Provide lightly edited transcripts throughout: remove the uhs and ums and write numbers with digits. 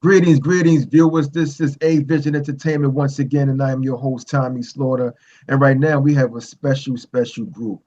Greetings, viewers. This is A Vision Entertainment once again, and I am your host, Tommy Slaughter. And right now, we have a special group.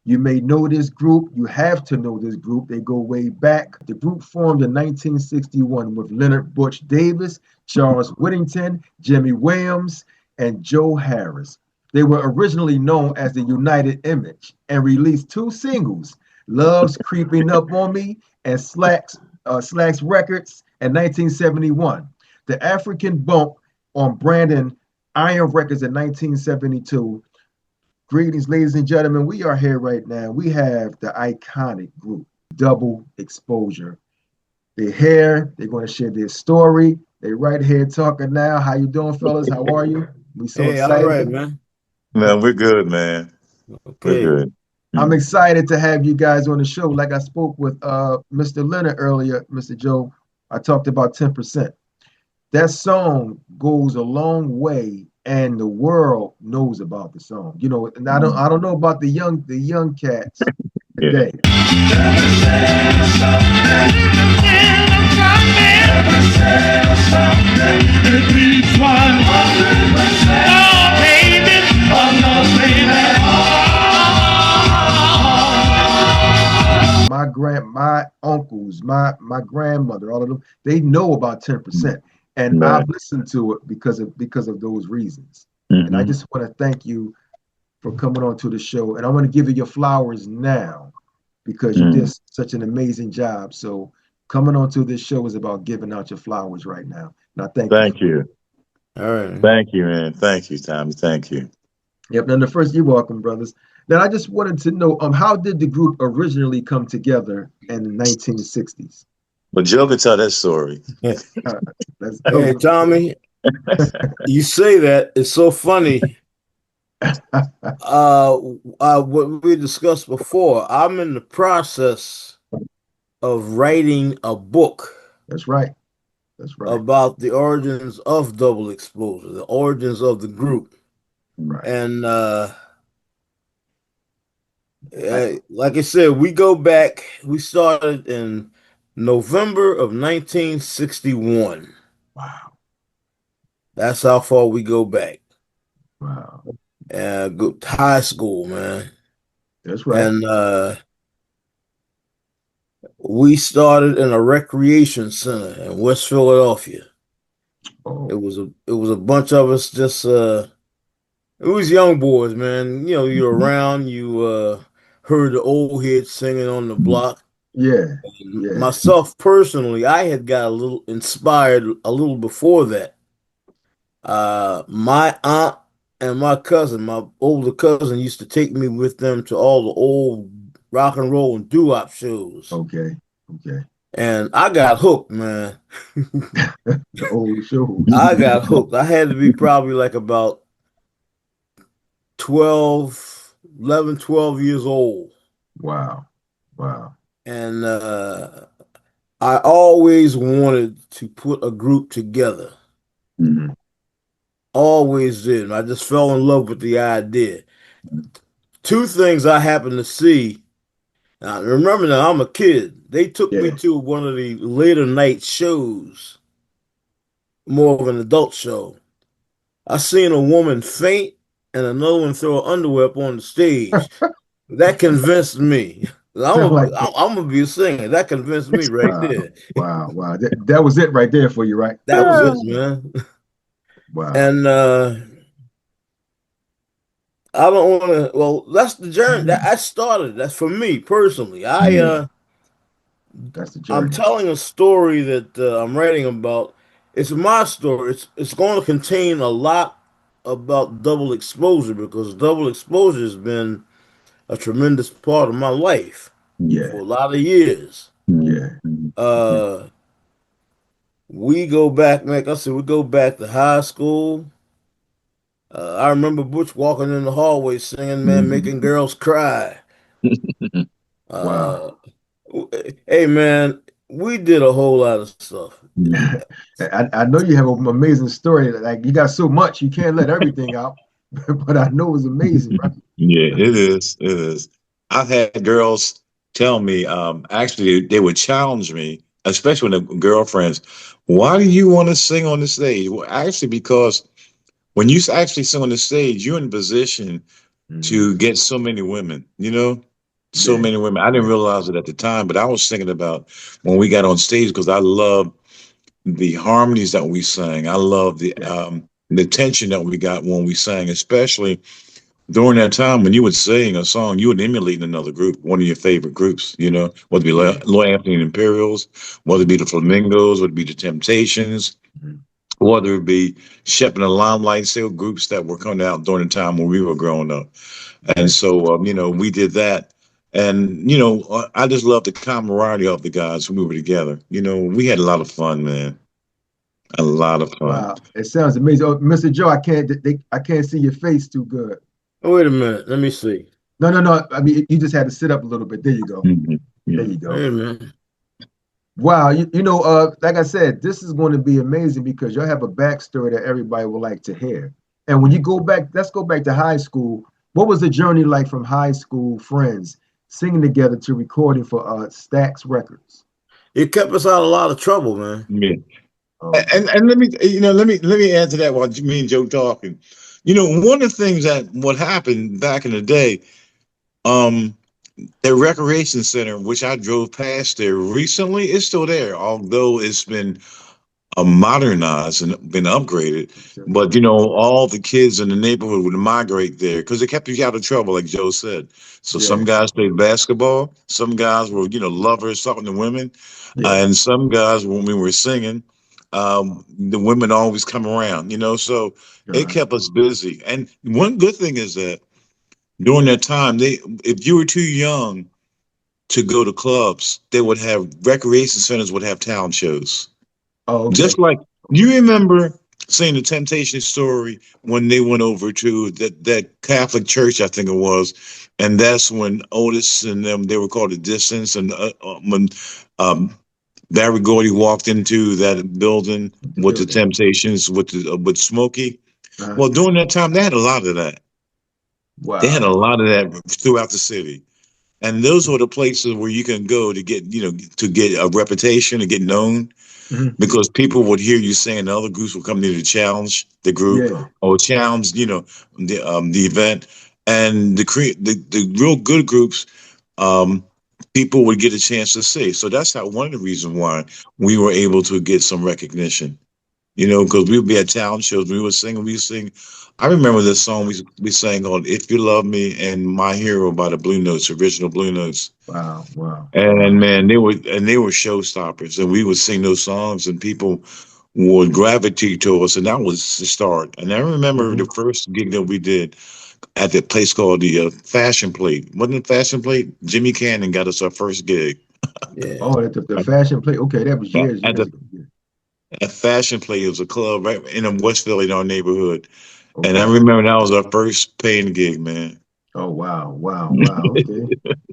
You may know this group. You have to know this group. They go way back. The group formed in 1961 with Leonard Butch Davis, Charles Whittington, Jimmy Williams, and Joe Harris. They were originally known as the United Image and released two singles, Love's Creeping Up on Me and Slacks Records in 1971. The African Bump on Brandon Iron Records in 1972. Greetings, ladies and gentlemen. We are here right now. We have the iconic group, Double Exposure. They're here. They're going to share their story. They're right here talking now. How you doing, fellas? How are you? We so excited. All right, man. Man, we're good, man. Okay. We're good. I'm excited to have you guys on the show. Like I spoke with Mr. Leonard earlier, Mr. Joe, I talked about 10%. That song goes a long way, and the world knows about the song. You know, and I don't know about the young cats today. My uncles, my grandmother, all of them, they know about 10%. And Right. I've listened to it because of those reasons. And I just want to thank you for coming on to the show. And I want to give you your flowers now because you did such an amazing job. So coming on to this show is about giving out your flowers right now. And I Thank you. All right. Thank you, man. Thank you, Tommy. Thank you. Yep. And you're welcome, brothers. Then I just wanted to know, how did the group originally come together in the 1960s? But Joe could tell that story. Let's go. Hey, Tommy, you say that. It's so funny. What we discussed before, I'm in the process of writing a book. That's right. About the origins of Double Exposure, the origins of the group. Right. And like I said, we go back. We started in November of 1961. Wow. That's how far we go back. Wow. Go to high school, man. That's right. And we started in a recreation center in West Philadelphia. Oh. It was a bunch of us just it was young boys, man. You know, you're around, you heard the old heads singing on the block. Yeah. Myself personally, I had got a little inspired a little before that. My aunt and my cousin, my older cousin, used to take me with them to all the old rock and roll and doo-wop shows. Okay. And I got hooked, man. The old shows. I got hooked. I had to be probably like about 11, 12 years old. Wow. And I always wanted to put a group together. Always did. I just fell in love with the idea. Two things I happened to see. Now, remember that I'm a kid. They took me to one of the later night shows, more of an adult show. I seen a woman faint and another one throw her underwear up on the stage. That convinced me. I'm gonna be a singer. That convinced me right there. Wow. That was it right there for you, right? That was it, man. Wow. And I don't want to. Well, that's the journey that I started. That's for me personally. That's the journey. I'm telling a story that I'm writing about. It's my story. It's going to contain a lot about Double Exposure because Double Exposure has been a tremendous part of my life for a lot of years. We go back, like I said, we go back to high school. I remember Butch walking in the hallway singing, man, making girls cry. Wow. Hey, man, we did a whole lot of stuff. I know you have an amazing story. Like, you got so much, you can't let everything out. But I know it was amazing, right? Yeah, it is. I've had girls tell me, actually, they would challenge me especially when the girlfriends, why do you want to sing on the stage? Well, actually, because when you actually sing on the stage, you're in a position to get so many women, so many women. I didn't realize it at the time, but I was thinking about when we got on stage because I love the harmonies that we sang. I love the tension that we got when we sang, especially during that time when you would sing a song, you would emulate another group, one of your favorite groups, whether it be Lloyd Anthony and Imperials, whether it be the Flamingos, whether it be the Temptations, whether it be Shep and the Limelight, still groups that were coming out during the time when we were growing up. And so, we did that. And, I just love the camaraderie of the guys when we were together. We had a lot of fun, man. A lot of fun. Wow, it sounds amazing. Oh, Mr. Joe, I can't see your face too good. Oh, wait a minute. Let me see. No. I mean, you just had to sit up a little bit. There you go. Mm-hmm. Yeah. There you go. Wait a minute. Wow, like I said, this is going to be amazing because you'll have a backstory that everybody would like to hear. And when you go back, let's go back to high school. What was the journey like from high school friends singing together to recording for Stax Records? It kept us out of a lot of trouble, man. Yeah. And let me add to that while me and Joe talking. One of the things what happened back in the day, the recreation center, which I drove past there recently, is still there, although it's been modernized and been upgraded. But all the kids in the neighborhood would migrate there because it kept you out of trouble, like Joe said. So some guys played basketball, some guys were lovers talking to women, and some guys when we were singing, the women always come around. So it kept us busy. And one good thing is that during that time, if you were too young to go to clubs, they would have recreation centers would have talent shows. Oh, okay. Just like you remember seeing the Temptation story when they went over to that Catholic church, I think it was, and that's when Otis and them, they were called the Distance, and when Barry Gordy walked into that building with the Temptations with Smokey. Well, during that time, they had a lot of that. Wow. They had a lot of that throughout the city. And those were the places where you can go to get, to get a reputation, to get known, because people would hear you saying the other groups would come there to challenge the group or challenge, the event. And the real good groups, people would get a chance to see. So that's one of the reasons why we were able to get some recognition, because we would be at talent shows. We would sing. I remember this song we sang on "If You Love Me" and "My Hero" by the Blue Notes, original Blue Notes. Wow. And man, they were showstoppers, and we would sing those songs, and people would gravitate to us, and that was the start. And I remember the first gig that we did at the place called the Fashion Plate. Wasn't it Fashion Plate? Jimmy Cannon got us our first gig. Oh, the Fashion Plate. Okay, that was years ago. At Fashion Plate, it was a club right in Westville in our neighborhood. Okay. And I remember that was our first paying gig, man. Oh wow. Okay.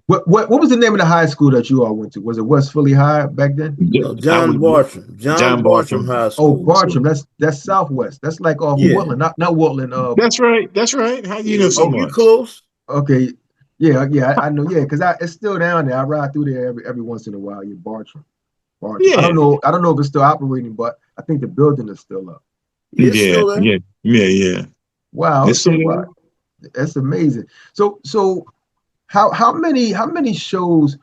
What was the name of the high school that you all went to? Was it West Philly High back then? John Bartram. John Bartram High School. Oh, Bartram. That's Southwest. That's like off Woodland, not Woodland. That's right. How do you know so much? You close? Okay. Yeah. I know. Yeah, because it's still down there. I ride through there every once in a while. Yeah, Bartram. Yeah. I don't know if it's still operating, but I think the building is still up. Yeah. Wow. Okay, wow. That's amazing. So how many shows?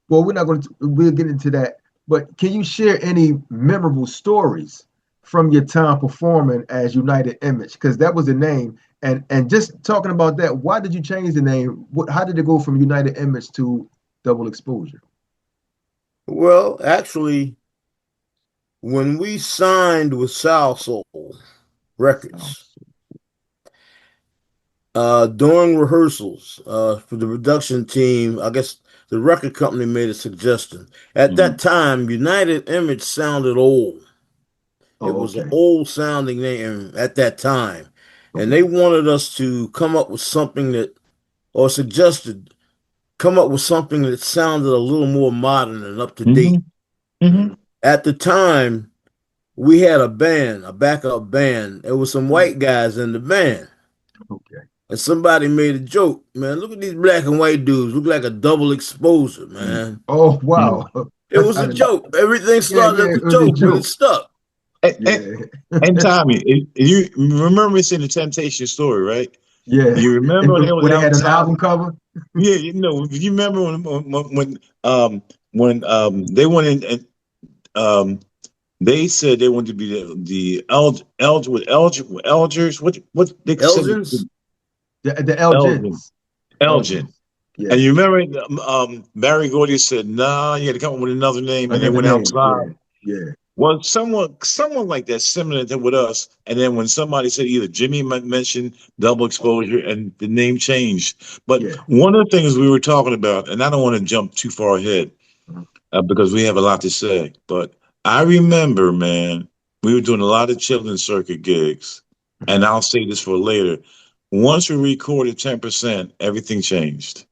Well, we'll get into that, but can you share any memorable stories from your time performing as United Image? Because that was the name. And just talking about that, why did you change the name? How did it go from United Image to Double Exposure? Well, actually, when we signed with Sal-Soul Records, during rehearsals for the production team, I guess the record company made a suggestion. At that time, United Image sounded old. It was an old sounding name at that time. And they wanted us to come up with something suggested come up with something that sounded a little more modern and up to date. At the time, we had a backup band. There was some white guys in the band. And somebody made a joke, man, look at these black and white dudes, look like a double exposure, man. Oh, wow. It was a joke. Everything Yeah, started yeah, as it a was a joke, but it joke. stuck. And, Yeah, and Tommy, you remember seeing the Temptation story, right? yeah. You remember And when they was when they had an outside? album cover. Yeah, you know. You remember when they went in and they said they wanted to be Elgers. What they said Elgins? The Elgin. Elgins. Elgin. Elgins. Yeah. And you remember Barry Gordy said, "Nah, you had to come up with another name," and they Another went name. outside. Yeah. Yeah. Well, someone like that, similar to with us, and then when somebody said either Jimmy mentioned double exposure, and the name changed. But Yeah. one of the things we were talking about, and I don't want to jump too far ahead Mhm. because we have a lot to say, but I remember, man, we were doing a lot of children's circuit gigs, Mhm. and I'll say this for later. Once we recorded 10%, everything changed.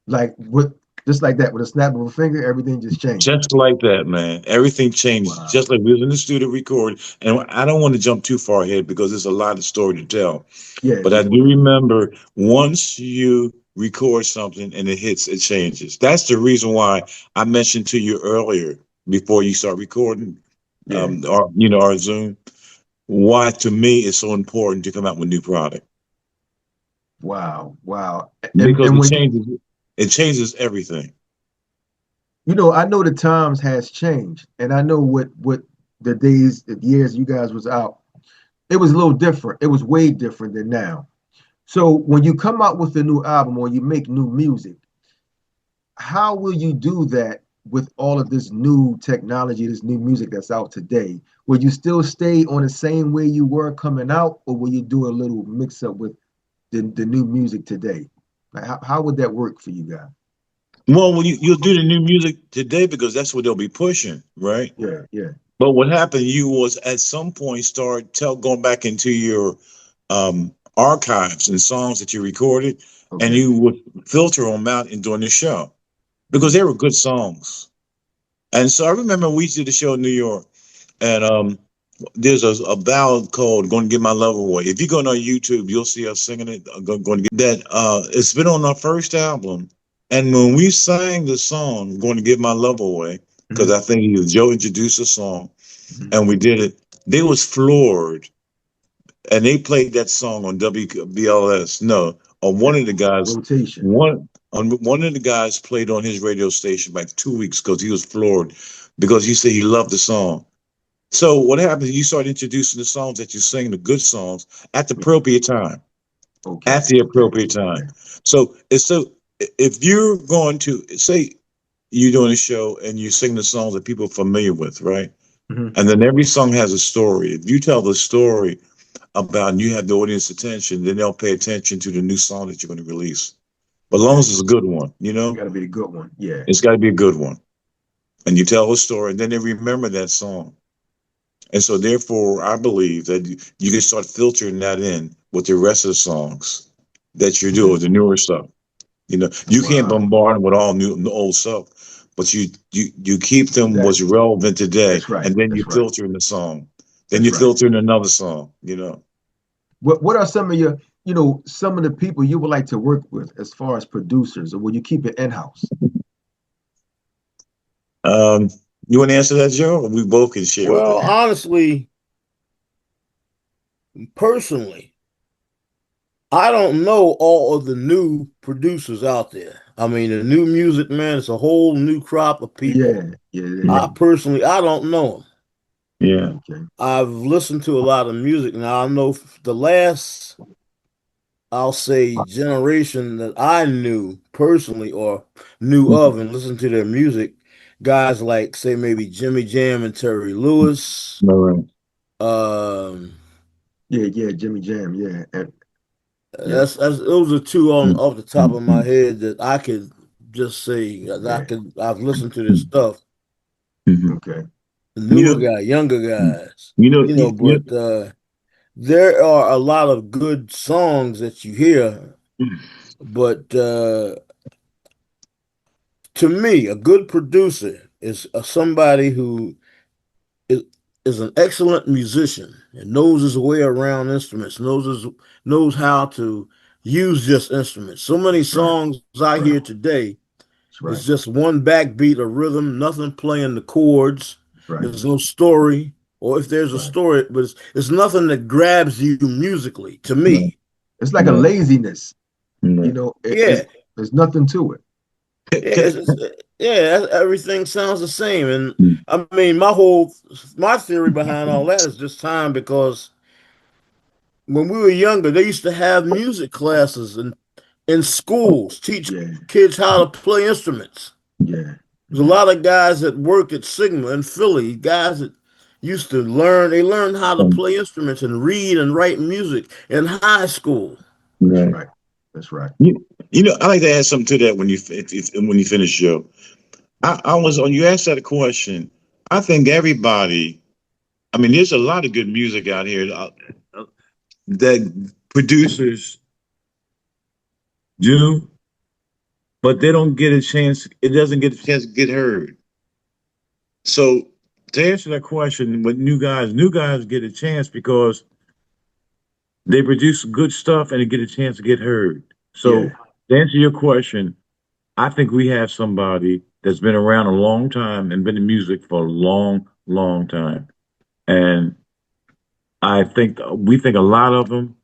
Like what? Just like that, with a snap of a finger, everything just changed. Just like that, man. Everything changed. Wow. Just like we was in the studio recording. And I don't want to jump too far ahead because there's a lot of story to tell. Yeah. But I Yeah. do remember once you record something and it hits, it changes. That's the reason why I mentioned to you earlier before you start recording, Yeah. our Zoom, why to me it's so important to come out with new product Wow. Wow. because And when you it changes everything. I know the times has changed, and I know what the days, the years you guys was out, it was a little different. It was way different than now. So when you come out with a new album or you make new music, how will you do that with all of this new technology, this new music that's out today? Will you still stay on the same way you were coming out, or will you do a little mix up with the new music today? Like how would that work for you guys? Well, you'll do the new music today because that's what they'll be pushing, right? Yeah, yeah. But what happened, you was at some point start going back into your archives and songs that you recorded, and Okay. you would filter them out and during the show because Mhm. they were good songs. And so I remember we did a show in New York, and there's a ballad called "Going to Give My Love Away." If you go on our YouTube, you'll see us singing it. Going to get that. It's been on our first album, and when we sang the song "Going to Give My Love Away," because Mhm. I think Joe introduced the song Mhm. and we did it. They was floored, and they played that song on WBLS. No, on one of the guys, Rotation. one of the guys played on his radio station like 2 weeks because he was floored because he said he loved the song. So what happens? You start introducing the songs that you sing, the good songs, at the appropriate time. Okay. At the Okay. appropriate time. Okay. So if you're going to say you're doing a show and you sing the songs that people are familiar with, right? Mhm. And then every song has a story. If you tell the story about and you have the audience attention, then they'll pay attention to the new song that you're going to release. But as long Okay. as it's a good one, It got to be a good one. Yeah. it's got to be a good one. And you tell a story, and then they remember that song. And so, therefore, I believe that you can start filtering that in with the rest of the songs that you're Okay. doing, the newer stuff. You can't Wow. bombard them with all new old stuff, but you keep them what's Exactly. relevant today, That's right. and then you That's right. filter in the song. Then That's you right. filter in another song. What are some of your, some of the people you would like to work with as far as producers, or will you keep it in-house? Um, you want to answer that, Joe? Or we both can share with Well, it. honestly, personally, I don't know all of the new producers out there. I mean, the new music, man, it's a whole new crop of people. Yeah. Yeah. It Right. I is. personally, I don't know them. Yeah. Okay. I've listened to a lot of music now. I know the last, I'll say, generation that I knew personally or knew of and listened to their music, guys like, say, maybe Jimmy Jam and Terry Lewis. All right. Um, Yeah. Yeah. Jimmy Jam. Yeah. Yeah. that's those are two on off the top of my Mm-hmm. head that I could just say that Yeah. I've listened to this stuff. Hmm. Okay. The You newer know, guy, younger guys, you know, you, you, but there are a lot of good songs that you hear, but to me, a good producer is somebody who is is an excellent musician and knows his way around instruments, knows how to use just instruments. So many Right. songs I Right. hear today, right. It's just one backbeat, a rhythm, nothing playing the chords. Right. There's no story, or if there's a Right. story, but it's nothing that grabs you musically. To No, me, It's like a no, laziness. You no. know, yeah, there's nothing to it. yeah, yeah. Everything sounds the same, and Mm, I mean, my theory behind all that is just time because when we were younger, they used to have music classes and in schools teach Yeah. kids how to play instruments. Yeah. There's a Yeah. lot of guys that work at Sigma in Philly, guys that used to learn, they learned how to um, play instruments and read and write music in high school. That's right. right. That's right. You know, I like to add something to that when when you finish, Joe. I was on. You asked that question. I think everybody. I mean, there's a lot of good music out here that producers do, but they don't get a chance. It doesn't get a chance to get heard. So to answer that question, with new guys get a chance because they produce good stuff and they get a chance to get heard. Yeah. So to answer your question, I think we have somebody that's been around a long time and been in music for a long, long time. And I think we think a lot of him.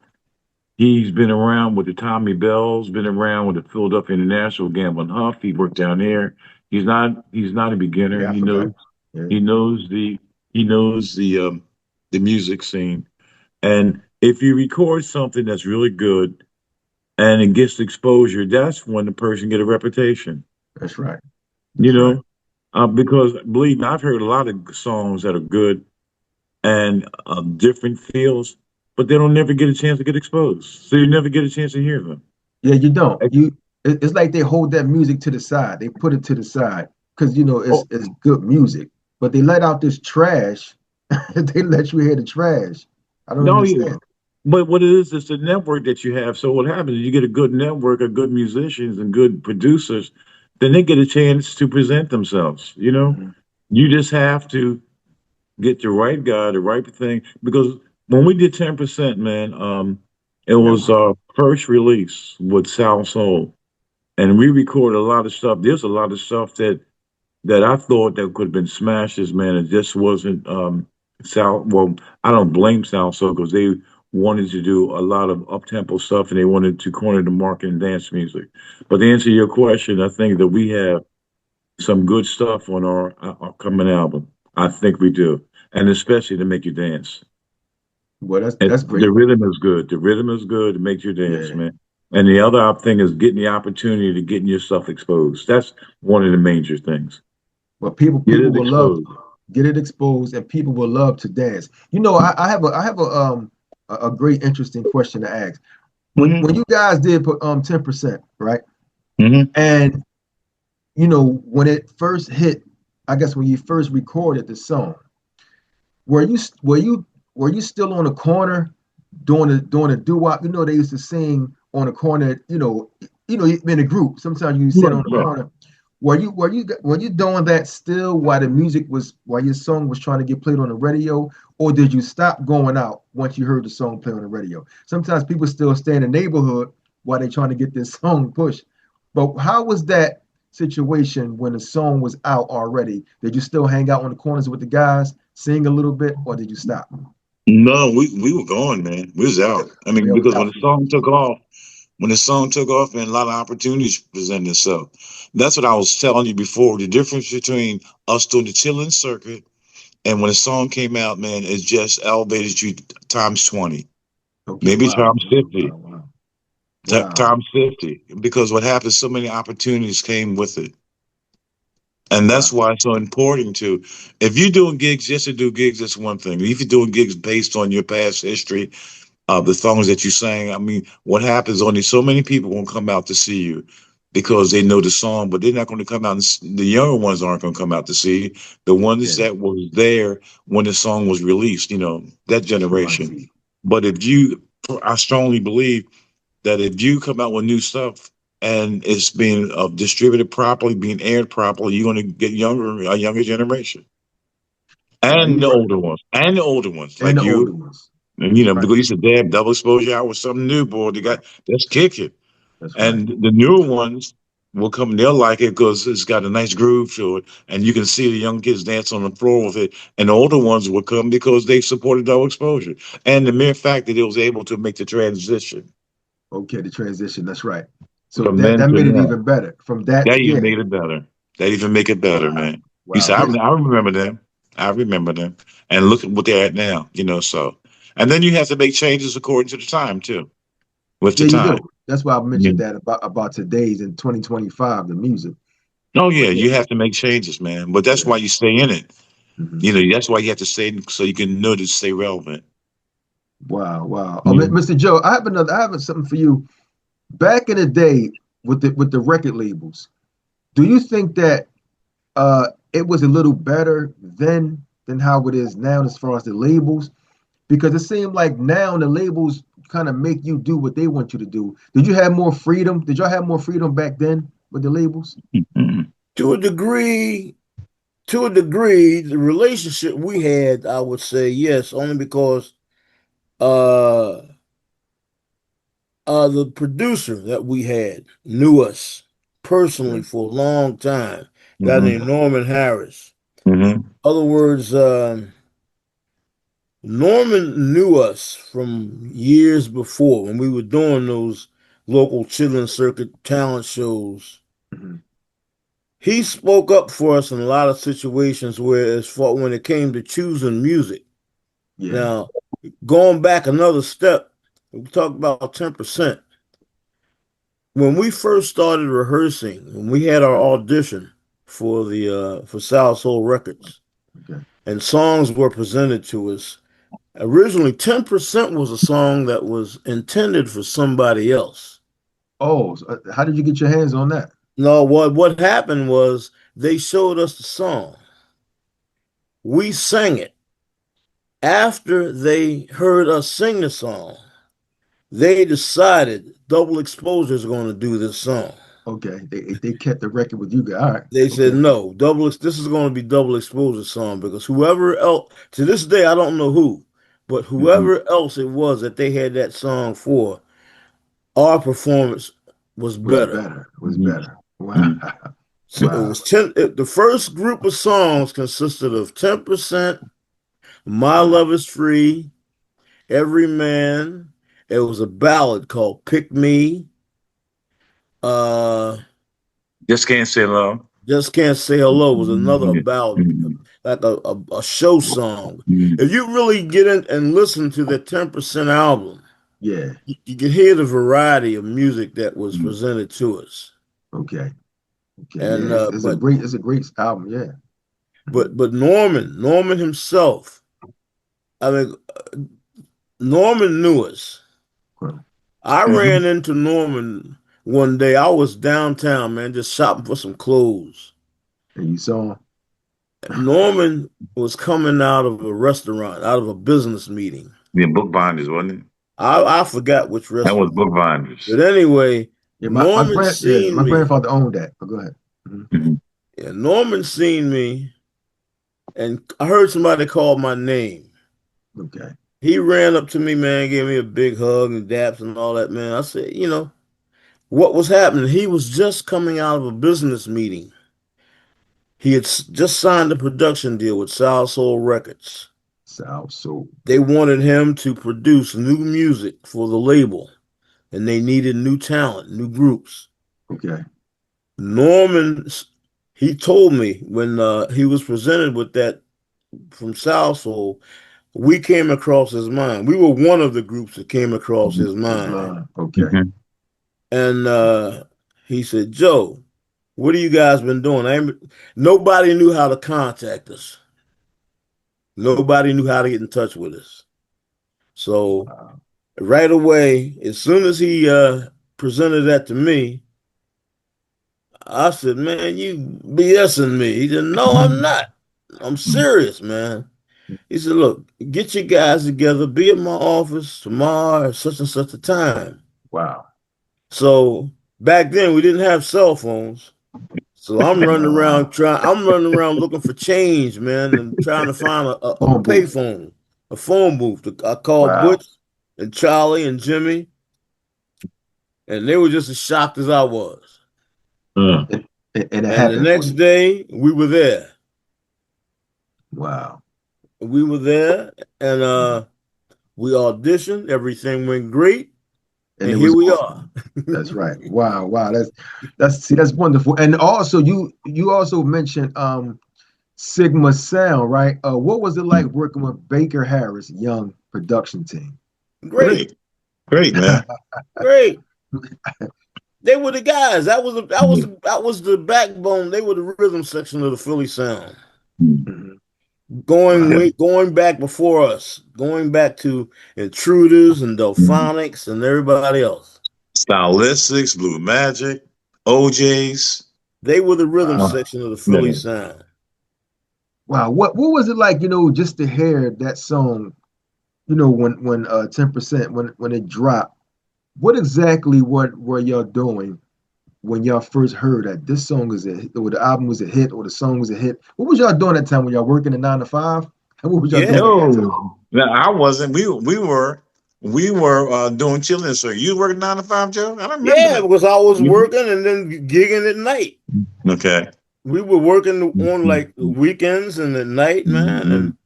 He's been around with the Tommy Bells, been around with the Philadelphia International, Gambling Huff. He worked down there. He's not a beginner. Yeah, I forgot. Yeah. He knows the he knows the music scene. And if you record something that's really good and it gets exposure, that's when the person get a reputation. That's right. You That's right. know, because believe me, I've heard a lot of songs that are good and different feels, but they don't never get a chance to get exposed. So you never get a chance to hear them. Yeah, you don't. Like, It's like they hold that music to the side. They put it to the side because you know oh, it's good music, but they let out this trash. They let you hear the trash. I don't no, yeah. understand. But what it is, it's the network that you have. So what happens is you get a good network of good musicians and good producers, then they get a chance to present themselves. You know, Mhm. you just have to get the right guy, the right thing. Because when we did 10%, man, it Yeah, was our first release with Sal-Soul. And we recorded a lot of stuff. There's a lot of stuff that I thought that could have been smashes, man. It just wasn't Sal. Well, I don't blame Sal-Soul because they wanted to do a lot of up-tempo stuff and they wanted to corner the market in dance music. But to answer your question, I think that we have some good stuff on our coming album. I think we do, and especially to make you dance. well, And that's the great. rhythm is good. The rhythm is good. It makes you dance, Yeah. man. And the other thing is getting the opportunity to getting yourself exposed. That's one of the major things. Well, people Get people it will love exposed. get it exposed, and people will love to dance. You know, I have a great interesting question to ask. Hmm. When you guys did put 10%, right? Hmm. And you know, when it first hit, I guess when you first recorded the song, were you were you were you still on the corner doing a doo wop? You know, they used to sing on the corner. In a group. Sometimes you sit Right, on the right. corner. Were you doing that still while the music was while your song was trying to get played on the radio, or did you stop going out once you heard the song play on the radio? Sometimes people still stay in the neighborhood while they're trying to get this song pushed. But how was that situation when the song was out already? Did you still hang out on the corners with the guys, sing a little bit, or did you stop? No, we were gone, man. We was out. I mean, Yeah, it was because out. when the song took off, and a lot of opportunities presented itself. That's what I was telling you before. The difference between us doing the chilling circuit and when the song came out, man, it just elevated you times 20, Okay, maybe wow, times wow, 50, wow, wow. Wow. times 50. Because what happened, so many opportunities came with it. And Wow. that's why it's so important to, if you're doing gigs just to do gigs, that's one thing. If you're doing gigs based on your past history, the songs that you sang. I mean, what happens? Only so many people won't come out to see you because they know the song, but they're not going to come out. The younger ones aren't going to come out to see you. The ones Yeah, that was there when the song was released, that right. generation. But I strongly believe that if you come out with new stuff and it's being distributed properly, being aired properly, you're going to get a younger generation, Now you right. and the older ones And like the older you. ones. And That's right. because you said, damn, double exposure hour was something new, boy. Right. That's kicking. That's right. And the newer ones, will come. They'll like it because it's got a nice groove to it, and you can see the young kids dance on the floor with it. And the older ones will come because they supported our exposure, and the mere fact that it was able to make the transition Okay, the transition. That's right. So from that then that to made it now. even better. From that, That even yeah. made it better. That even make it better, Wow. man. You Wow. said, I remember them. I remember them. And look at what they're at now, so. And then you have to make changes according to the time, too, with the Yeah, you time. do. That's why I Yeah. mentioned that about today's in 2025, the music. Oh, But yeah, yeah, you have to make changes, man. But that's yeah. why you stay in it. Hmm. That's why you have to stay in so you can know to stay relevant. Wow, wow. Oh, Yeah. Mr. Joe, I have something for you. Back in the day with the record labels, do you think that it was a little better then than how it is now as far as the labels? Because it seemed like now the labels kind of make you do what they want you to do. Did you have more freedom? Did y'all have more freedom back then with the labels? Mhm. To a degree, the relationship we had, I would say yes, only because uh the producer that we had knew us personally Okay. for a long time, a guy Mhm. named Norman Harris. Mhm. Other words, Norman knew us from years before when we were doing those local children's circuit talent shows. Hmm. He spoke up for us in a lot of situations where, as far when it came to choosing music. Yeah. Now, going back another step, we talked about 10%. When we first started rehearsing, when we had our audition for Sal-Soul Records, Okay. and songs were presented to us, originally 10% was a song that was intended for somebody else. Oh, so, how did you get your hands on that? No, what happened was they showed us the song. We sang it. After they heard us sing the song, they decided Double Exposure is going to do this song. Okay. They kept the record with you guys. All right. They said Okay. no, this is going to be Double Exposure song because whoever else to this day I don't know who, but Mhm. whoever else it was that they had that song for, our performance was Was better. better. Was Mhm. better. Wow. Mhm. So it Wow. was 10. The first group of songs consisted of 10%, My Wow. Love Is Free, Everyman. It was a ballad called Pick Me. Uh, Just can't say love. Just Can't Say Hello was another Mhm. ballad, Mhm. like a show song. Mhm. If you really get in and listen to the 10% album, Yeah. you can hear the variety of music that was Mhm. presented to us. Okay. Okay. Yeah. And It's a great album. Yeah. Mhm. but Norman himself, I mean, Norman knew us. Okay. I Mhm. ran into Norman one day. I was downtown, man, just shopping for some clothes. And you saw Norman was coming out of a restaurant, out of a business meeting. Yeah, bookbinders, wasn't it? I forgot which That was restaurant. bookbinders. But anyway, yeah, my Seen me. grandfather owned that. But go ahead. Mhm. Mhm. Yeah, Norman seen me, and I heard somebody call my name. Okay. He ran up to me, man, gave me a big hug and daps and all that, man. I said, what was happening? He was just coming out of a business meeting. He had just signed a production deal with Sal-Soul Records. Sal-Soul. They wanted him to produce new music for the label, and they needed new talent, new groups. Okay. Norman, he told me when he was presented with that from Sal-Soul, we came across his mind. We were one of the groups that came across Mhm. his His mind. line. Okay. Mhm. And he said, Joe, what have you guys been doing? Nobody knew how to contact us. Nobody knew how to get in touch with us. So Wow. right away, as soon as he presented that to me, I said, man, you BSing me. He said, no, I'm not. I'm serious, man. He said, look, get your guys together, be at my office tomorrow at such and such a time. Wow. So back then we didn't have cell phones. So I'm running around looking for change, man, and trying to find a Phone booth. payphone, a phone booth. I called Wow. Butch and Charlie and Jimmy, and they were just as shocked as I was. and it And the happened for next you. day, we were there. Wow. We were there, and we auditioned. Everything went great, And and it here was we awesome. are. That's right. Wow, wow. That's wonderful. And also you also mentioned Sigma Sound, right? What was it like working with Baker Harris young production team? Great, Great, man. great. They were the guys. That was the backbone. They were the rhythm section of the Philly sound. Mhm. Yeah. Wow. Going back before us, going back to Intruders and Delphonics and everybody else. Stylistics, Blue Magic, OJs. They were the rhythm Wow. section of the Yeah. Philly sound. Wow. What was it like, just to hear that song, when 10% when it dropped? What exactly what were y'all doing when y'all first heard that this song is a hit, or the album was a hit, or the song was a hit? What was y'all doing that time when y'all working a 9 to 5? And what was y'all Yeah, doing at that time? No, no, I wasn't. We were doing chilling. So you working 9 to 5, Joe? I don't remember yeah, that. because I was You- working and then gigging at night. Okay. We were working on like weekends and at night, man, and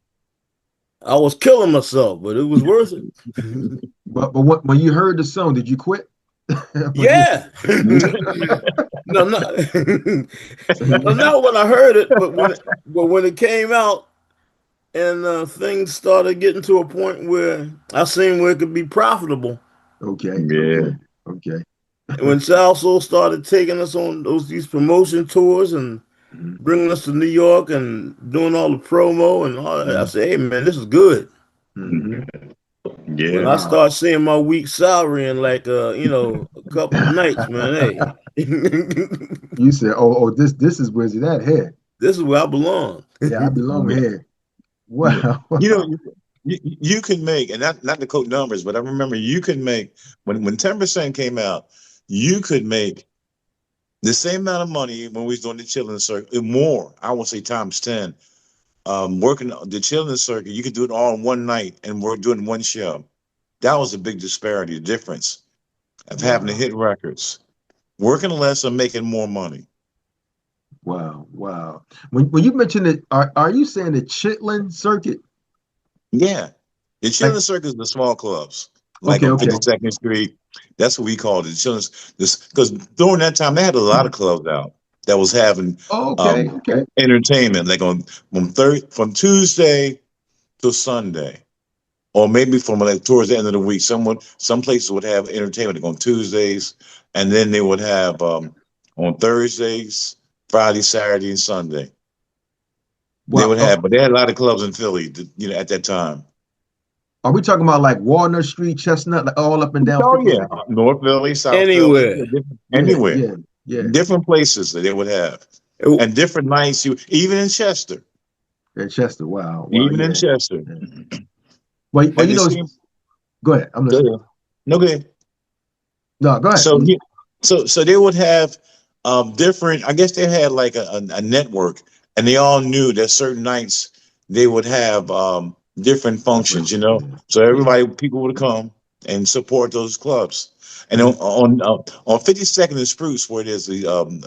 I was killing myself, but it was worth it. But when you heard the song, did you quit? When you Yeah. No, no, so you, no, not when I heard it, but when it came out and things started getting to a point where I seen where it could be profitable. okay, Yeah. okay, okay. And when Sal-Soul started taking us on these promotion tours and Mhm, bringing us to New York and doing all the promo and all that, I mhm, said, "Hey, man, this is good." mhm. When Yeah. I Wow. start seeing my week's salary in like a couple of nights, man, hey, You said, oh, this is where's it at here? this is where I belong. Yeah, I belong Yeah. here. Yeah. Wow, You know, wow. you can make, and not to quote numbers, but I remember you can make when 10% came out, you could make the same amount of money when we was doing the chilling circuit, more. I would say times 10. Working the chilling circuit, you could do it all in one night, and we're doing one show. That was a big disparity, the difference of having to Wow. hit records, working less and making more money. Wow, wow. When you mentioned it, are you saying the Chitlin circuit? Yeah, the Like, chilling circuit is the small clubs, like okay, on okay. 52nd Street. That's what we called it. Children's this because during that time they had a lot of clubs out that was having Oh, okay, okay. entertainment, like on from Tuesday to Sunday, or maybe from like towards the end of the week. Some places would have entertainment like on Tuesdays, and then they would have on Thursdays, Friday, Saturday, and Sunday. They Wow. would have, but they had a lot of clubs in Philly, at that time. Are we talking about like Walnut Street, Chestnut, like all up and down Oh yeah, 52nd? North Philly, South Philly, Anywhere. Yeah, anywhere, yeah, yeah. different places that they would have, and different nights. Even in Chester, And Chester. Wow, wow, even in yeah. Chester, Yeah. Well, and the same. go ahead. I'm Go listening. ahead. No, go ahead. No, go ahead. So, so they would have different. I guess they had like a network, and they all knew that certain nights they would have different Different. functions. Yeah, So yeah, people would come and support those clubs. And mhm, on 52nd and Spruce, where there's the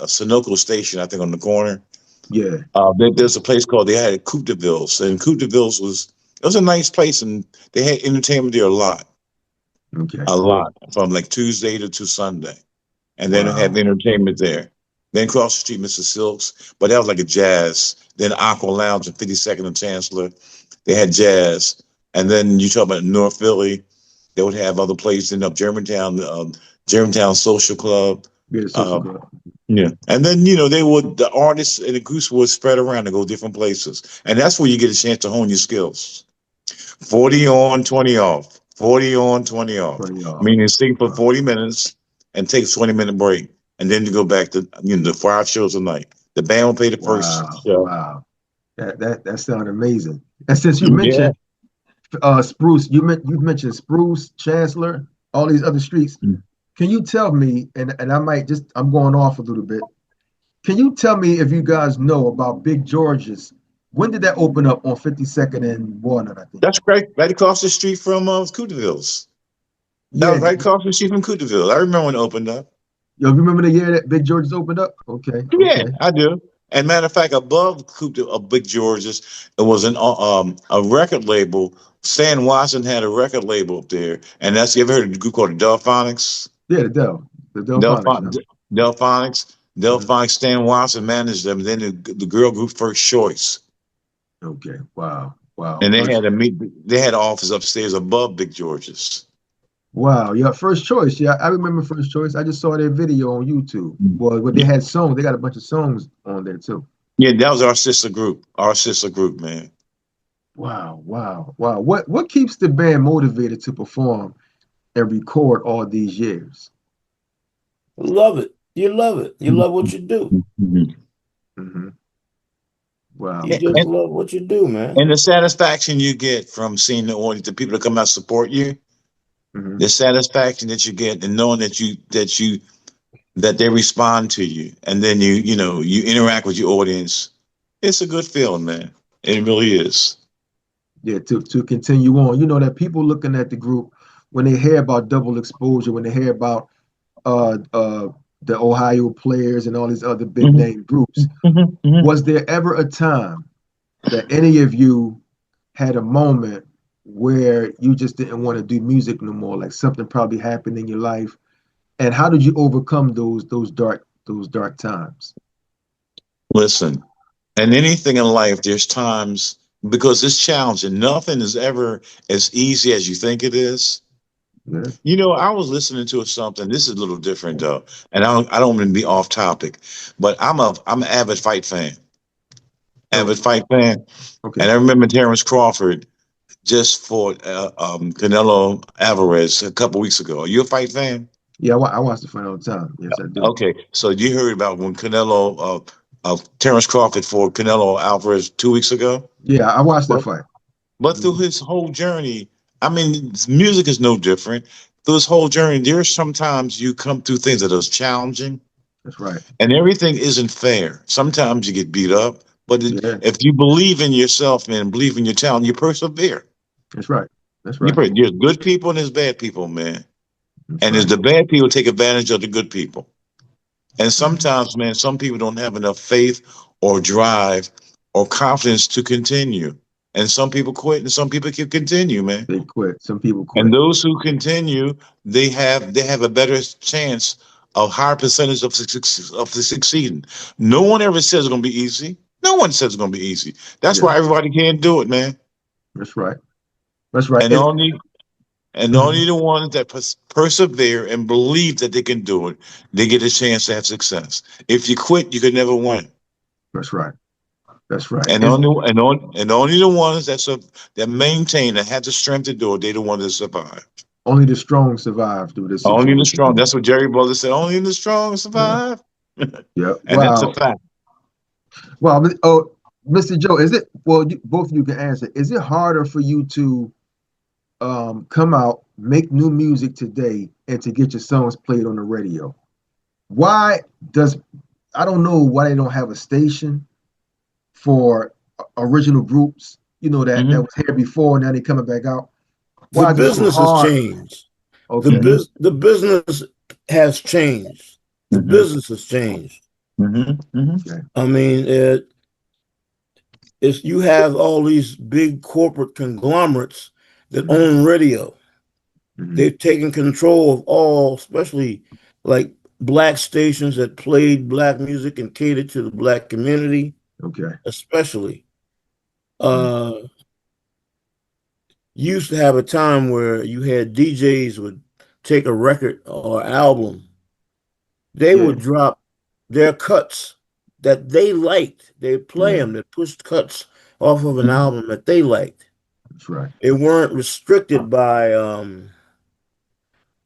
Sunoco station, I think on the corner, yeah. there's a place called they had Coupe de Villes, and Coupe de Villes was a nice place, and they had entertainment there Okay. a lot from like Tuesday to Sunday, and then have Wow. entertainment there. Then across the street, Mr. Silks, but that was like a jazz. Then Aqua Lounge and 52nd and Chancellor, they had jazz. And then you talk about North Philly, they would have other places in up Germantown, Germantown Social Club. Yeah, the social Uh, club. yeah, and then the artists and the groups would spread around and go different places, and that's where you get a chance to hone your skills. 40 on, 20 off. 40 on, 20 off. 20 off. Meaning sing for Wow. 40 minutes and take a 20-minute break. And then you go back to the 5 shows a night. The band will play the first Wow. show. Wow. That sounded amazing. And since you Yeah. mentioned Spruce, you've mentioned Spruce, Chancellor, all these other streets. Can you tell me, and I might just I'm going off a little bit. Can you tell me if you guys know about Big George's? When did that open up on 52nd and Walnut, I think? That's right across the street from Cooteville's. That Yeah, was right across the street from Cooteville. I remember when it opened up. Yo, remember the year that Big George's opened up? Okay, Yeah, okay. I do. And matter of fact, above Big George's, it was a record label. Stan Watson had a record label up there, and that's you ever heard of a group called the Delphonics? Yeah, the Delphonics Delphon- now. Delphonics, Mhm. Delphonics. Stan Watson managed them. Then the girl group First Choice, Okay, wow, wow. and they First, had a meet. They had an office upstairs above Big George's. wow, yeah, First Choice. Yeah, I remember First Choice. I just saw their video on YouTube. Well, but they had songs. They got a bunch of songs on there too. Yeah, that was our sister group. Our sister group, man. Wow, wow, wow. What keeps the band motivated to perform and record all these years? Love it. You love it. You love what you do. Mhm. Hmm. Wow. You And, just and love what you do, man. and the satisfaction you get from seeing the audience, the people that come out support you, Hmm. the satisfaction that you get, and knowing that they respond to you, and then you interact with your audience. It's a good feeling, man. It really is. Yeah, to continue on. You know that people looking at the group when they hear about double exposure, when they hear about uh uh the Ohio players and all these other big Mhm, name groups, mhm, mhm. was there ever a time that any of you had a moment where you just didn't want to do music no more? Like something probably happened in your life, and how did you overcome those dark times? Listen, and anything in life, there's times because it's challenging. Nothing is ever as easy as you think it is. Yeah. I was listening to something. This is a little different though, and I don't want to be off topic, but I'm an Oh, avid fight fan, okay. and I remember Terrence Crawford just fought Canelo Alvarez a couple weeks ago. Are you a fight fan? Yeah, I watch the fight all the time. Yes, I do. Okay, so you heard about when Terrence Crawford fought Canelo Alvarez 2 weeks ago? Yeah, I watched that But fight. but through Mhm. his whole journey, I mean, music is no different. Through his whole journey, there's sometimes you come through things that are challenging, That's right. and everything isn't fair. Sometimes you get beat up, but Yeah, if you believe in yourself and believe in your talent, you persevere. that's right. That's right. There's good people and there's bad people, man. That's And there's right. the bad people take advantage of the good people. And Mhm. sometimes, man, some people don't have enough faith or drive or confidence to continue. And some people quit and some people can continue, man. They quit. Some people And quit. those who continue, they have a better chance, a higher percentage of succeeding. No one ever says it's gonna be easy. No one says it's gonna be easy. That's Yeah, why everybody can't do it, man. that's right. That's right. And only and Mhm. only the ones that persevere and believe that they can do it, they get a chance to have success. If you quit, you can never win. That's right. That's right. And only the ones that maintain and have the strength to do it, they the ones that survive. Only the strong survive through this Only the situation. strong. That's what Jerry Butler said. Only the strong Yeah. survive. Yeah. And that's a Wow. fact. Wow. Oh, Mr. Joe, is it? Well, both of you can answer. Is it harder for you to come out, make new music today, and to get your songs played on the radio? Why does I don't know why they don't have a station for original groups, that Hmm. was here before, now they coming back out. The Why is it so business has hard? changed. Okay, The business has changed. The Hmm. business has changed. Hmm. Hmm. okay, I mean, it's you have all these big corporate conglomerates that mm-hmm. own radio. Mm-hmm. They've taken control of all, especially like black stations that played black music and catered to the black community, Okay, especially. mm-hmm. Uh, used to have a time where you had DJs would take a record or album, they Yeah, would drop their cuts that they liked. They'd play yeah, them, they pushed cuts off of an Hmm. album that they liked. that's right. They weren't restricted by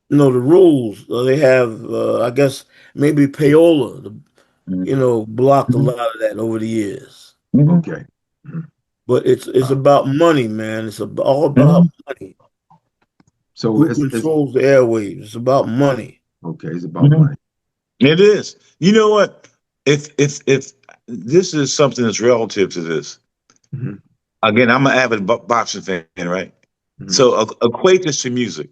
the rules. They have I guess maybe payola, blocked a Hmm. lot of that over the years. Hmm. Okay, mhm. But it's Wow. about money, man. It's all about Hmm. money. So Who it's controls the airwaves? It's about money. okay. It's about Hmm. money. It is. You know what? If this is something that's relative to this. Hmm. Again, I'm an avid boxing fan, right? Hmm. So equate this to music.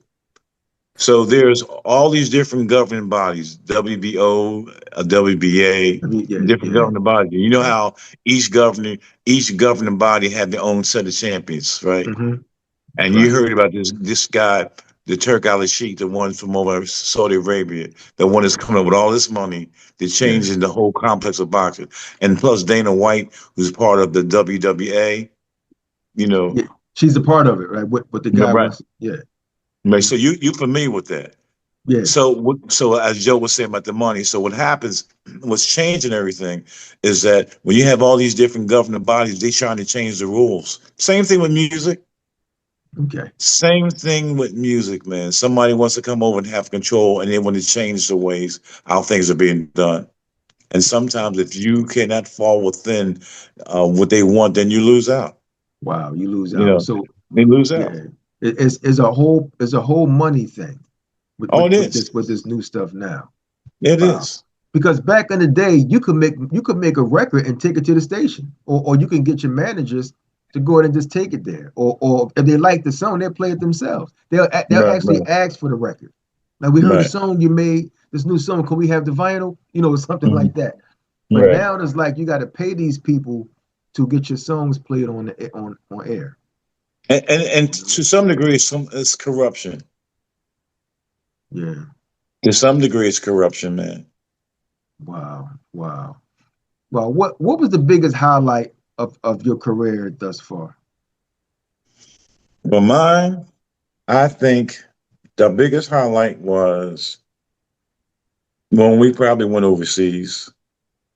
So there's all these different governing bodies, WBO, WBA, I mean, yeah, different yeah, governing bodies. You know right. how each governing body had their own set of champions, right? Mm-hmm. And you Right. heard about this guy, the Turk Al Sheikh, the one from over Saudi Arabia, the one that's coming up with all this money to Yeah. changing the whole complex of boxing. And plus Dana White, who's part of the WWA, you know, Yeah. She's a part of it, right? What the guy right. was. Yeah. Right. So you familiar with that. Yeah. So as Joe was saying about the money, so what happens, what's changing everything is that when you have all these different governing bodies, they trying to change the rules. Same thing with music. Okay. Same thing with music, man. Somebody wants to come over and have control, and they want to change the ways how things are being done. And sometimes, if you cannot fall within what they want, then you lose out. Wow. You lose You out. know, So they lose out. yeah, it's a whole money thing with Oh, with, it with is. this new stuff now. It Wow. is. Because back in the day, you could make a record and take it to the station, or you can get your managers to go ahead and just take it there, or if they like the song, they'll play it themselves. They'll Right, actually right, ask for the record. Like we heard a right, song you made, this new song. Can we have the vinyl? Something mhm, like that. But right. now it's like you got to pay these people to get your songs played on air. And to some degree, it's corruption. Yeah. To some degree, it's corruption, man. Wow. Wow. Well, what was the biggest highlight of your career thus far? But mine, I think the biggest highlight was when we probably went overseas.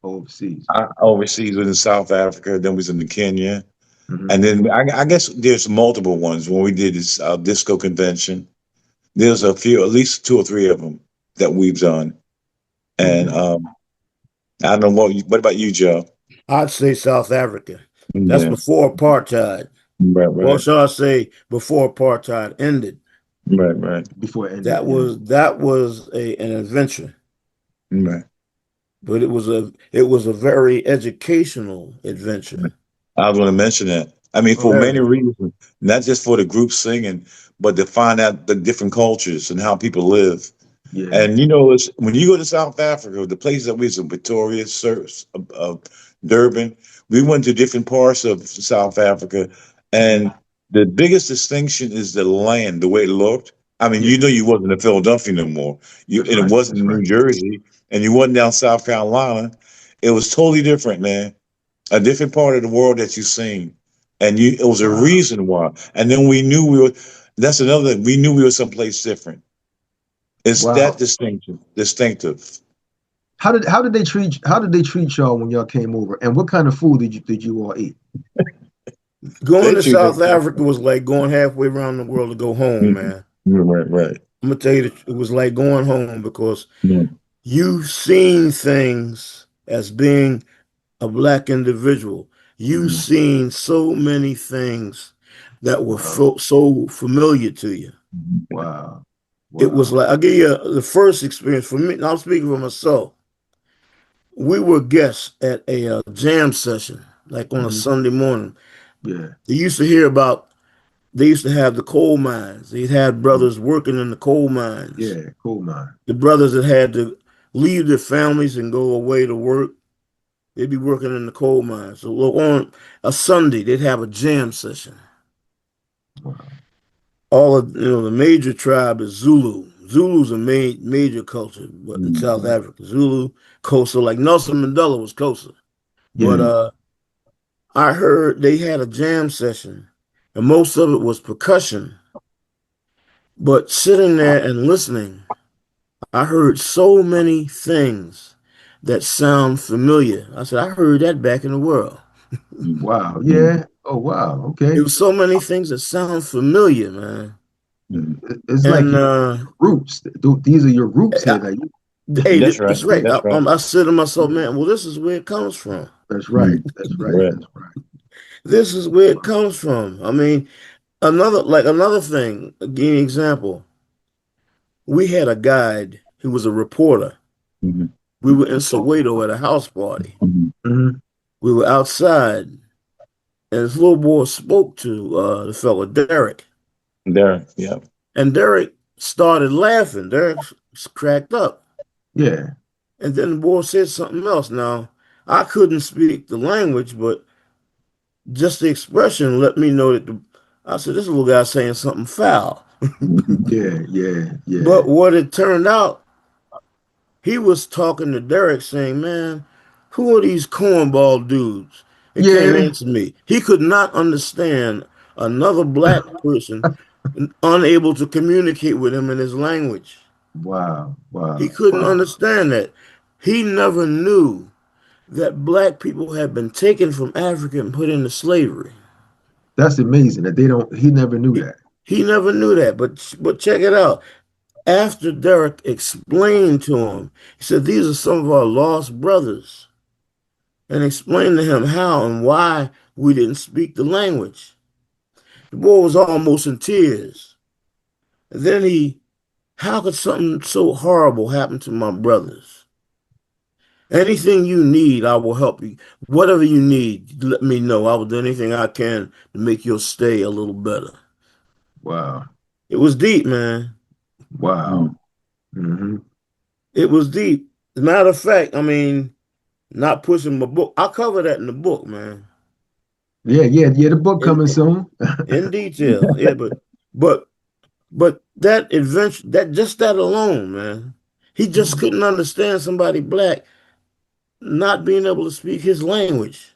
Overseas. Overseas was in South Africa, then we was in Kenya, Hmm. and then I guess there's multiple ones when we did this disco convention. There's a few, at least two or three of them that we've done. And Okay. I don't know what about you, Joe? I'd say South Africa. That's Yeah, before apartheid. right, Well, right, shall I say before apartheid ended? right, right, Before it ended, That yeah. was that was an adventure, right. but it was a very educational adventure. I was going to mention that. I mean, for Okay. many Very. reasons, not just for the group singing, but to find out the different cultures and how people live. Yeah. And it's when you go to South Africa, the places that we was in Pretoria, Durban, we went to different parts of South Africa, Hmm. and the biggest distinction is the land, the way it looked. I mean, Yeah. you wasn't in Philadelphia no more. That's And it right. wasn't That's in right. New Jersey, and you wasn't down South Carolina. It was totally different, man. A different part of the world that you seen, and it was a Wow. reason why. And then we knew we were. That's another thing. We knew we were someplace different. It's that Wow. distinctive. How did they treat y'all when y'all came over? And what kind of food did you all eat? Going They to treat South us. Africa was like going halfway around the world to go home, Mhm. man. Right, right. I'm gonna tell you that it was like going home because Mhm. you've seen things as being a black individual. You've Hmm. seen so many things that were Wow. so familiar to you. Wow. It was Wow. like I'll give you the first experience for me. Now I'm speaking for myself. We were guests at a jam session, like on a Hmm. Sunday morning. Yeah. They used to hear about. They used to have the coal mines. They had Mhm. brothers working in the coal mines. Yeah. Cool, man. The brothers that had to leave their families and go away to work. They'd be working in the coal mines. So on a Sunday, they'd have a jam session. Wow. All of the major tribe is Zulu. Zulu's a major culture, but in South Mhm. Africa, Zulu, Xhosa, like Nelson Mandela was Xhosa. But Yeah. I heard they had a jam session, and most of it was percussion. But sitting there and listening, I heard so many things that sound familiar. I said, I heard that back in the world. Wow. Mhm. Yeah. Oh, wow. It Okay. was so many things that sound familiar, man. Mhm. It's like And your roots. These are your roots here. Like, hey, That's right. it's right. That's right. I said to myself, man, well, this is where it comes from. that's right. Mhm. That's right. Right. That's right. This is where it comes from. I mean, another thing, again, example. We had a guide who was a reporter. Mhm. We were in Soweto at a house party. Mhm. Hmm. We were outside, and this little boy spoke to the fellow Derek. There. Yeah. And Derek started laughing. Derek cracked up. Yeah. And then the boy said something else. Now, I couldn't speak the language, but just the expression let me know that I said, this little guy's saying something foul. Yeah. Yeah. Yeah. But what it turned out, he was talking to Derek saying, man, who are these cornball dudes? It can't Yeah. answer me. He could not understand another black person unable to communicate with him in his language. Wow. He Wow. couldn't Wow. understand that. He never knew that black people had been taken from Africa and put into slavery. That's amazing that they don't. He never knew He, that. he never knew that. But check it out. After Derek explained to him, he said, these are some of our lost brothers, and explained to him how and why we didn't speak the language. The boy was almost in tears. And then how could something so horrible happen to my brothers? Anything you need, I will help you. Whatever you need, let me know. I will do anything I can to make your stay a little better. Wow. It was deep, man. Wow. Mm-hmm. It was deep. As a matter of fact, I mean, not pushing my book. I cover that in the book, man. Yeah. Yeah. Yeah. The book In coming soon. in detail. Yeah, but but that adventure, that just that alone, man. He just couldn't understand somebody black not being able to speak his language.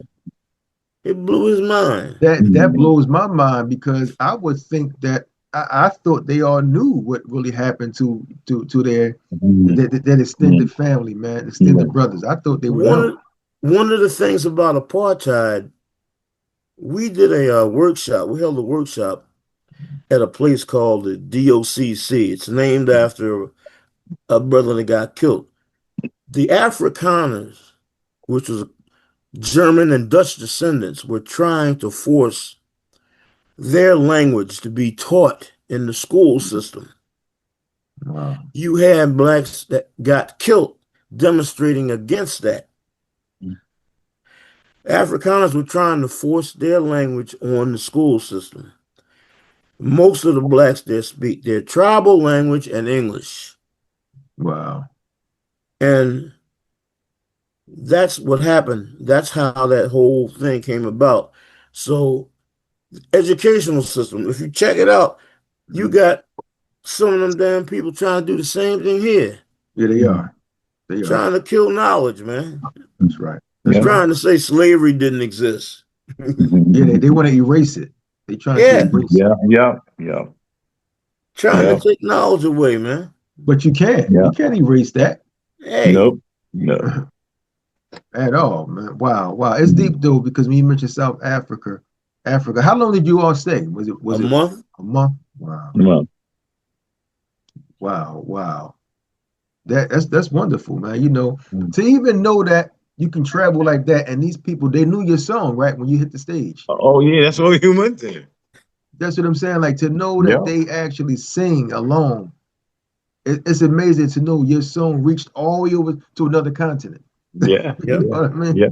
It blew his mind. That blows my mind because I would think that I thought they all knew what really happened to their that extended family, man, extended brothers. I thought they would One know. of one of the things about apartheid, we did a workshop. We held a workshop at a place called the DOCC. It's named after a brother that got killed. The Afrikaners, which was German and Dutch descendants, were trying to force their language to be taught in the school system. Wow. You had blacks that got killed demonstrating against that. Afrikaners were trying to force their language on the school system. Most of the blacks there speak their tribal language and English. Wow. And that's what happened. That's how that whole thing came about. So, educational system, if you check it out, you got some of them damn people trying to do the same thing here. Yeah, they are. They are. Trying to kill knowledge, man. That's right. That's right. Trying to say slavery didn't exist. Yeah, they want to erase it. They trying to Yeah. erase it. Yeah. Trying to take knowledge away, man. But you can't. Yeah. You can't erase that. Hey. Nope. At all, man. Wow. Wow. It's deep though, because when you mentioned South Africa, how long did you all stay? Was it a month? A month? Wow. Well, Wow. Wow. That's wonderful, man. You know, to even know that you can travel like that, and these people, they knew your song, right? When you hit the stage. oh yeah, that's why you went there. That's what I'm saying. Like to know Yeah. that they actually sing along. It's amazing to know your song reached all the way over to another continent. Yeah. You know what I mean? Yeah.